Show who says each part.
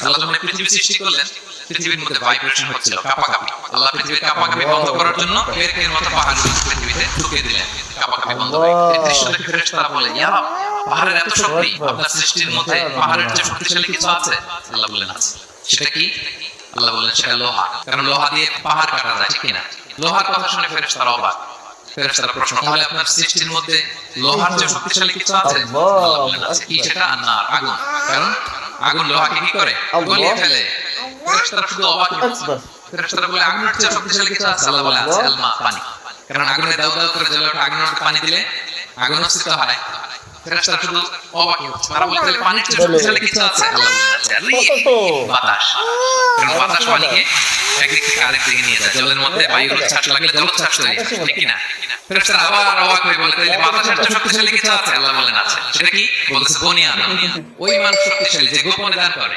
Speaker 1: আল্লাহ যখন পৃথিবী সৃষ্টি করলেন, পৃথিবীর মধ্যে ভাইব্রেশন হচ্ছিল, কাঁপাকাঁপি। আল্লাহ পৃথিবীর কাঁপাকাঁপি বন্ধ করার জন্য এর মতো পাহাড়গুলো পৃথিবীতে ঢুকিয়ে দিলেন, কাঁপাকাঁপি বন্ধ হয়ে গেল। এই দৃশ্য দেখে ফেরেশতারা বলে, ইয়া রাব, পাহাড়ের এত শক্তি, আপনার সৃষ্টির মধ্যে পাহাড়ের চেয়ে শক্তিশালী কিছু আছে? আল্লাহ বললেন আছে। সেটা কি? আল্লাহ বললেন সেটা লোহা। কারণ লোহা দিয়ে পাহাড় কাটা যায়, ঠিক কিনা? লোহার কথা শুনে ফেরেশতারা অবাক। ফেরেশতারা প্রশ্ন, তাহলে আপনার সৃষ্টির মধ্যে লোহার চেয়ে শক্তিশালী কিছু আছে? আল্লাহ বললেন আছে। কি সেটা? না, আগুন। কারণ আগুন লোহাকে কি করে? গলিয়ে ফেলে। ফেরেশতারা শুধু অবাক হচ্ছে। ফেরেশতারা বলে, আগুনের চেয়ে শক্তিশালী কিছু আছে? আল্লাহ বলে আছে, আল মা, পানি। কারণ আগুনে দাউ দাউ করে জ্বলে ওঠা আগুনের মধ্যে পানি দিলে আগুন উৎসিত হয়। ফেরেশতারা শুধু অবাক হচ্ছে। তারা বলে, তাহলে পানির চেয়ে শক্তিশালী কিছু আছে? আল্লাহ বলে আছে, বাতাস। কারণ বাতাস পানিকে একদিক থেকে আরেক দিকে নিয়ে যায়। জলের মধ্যে বায়ুর ছাট লাগলে জলোচ্ছ্বাস তৈরি হয়, ঠিক কিনা? ফেরেশতারা আবার অবাক হয়ে বলে, তাহলে বাতাসের চেয়ে শক্তিশালী কিছু আছে? আল্লাহ বলেন আছে। সেটা কি? বলছে বুনিয়ান। ওই মানুষ শক্তিশালী যে গোপনে দান করে।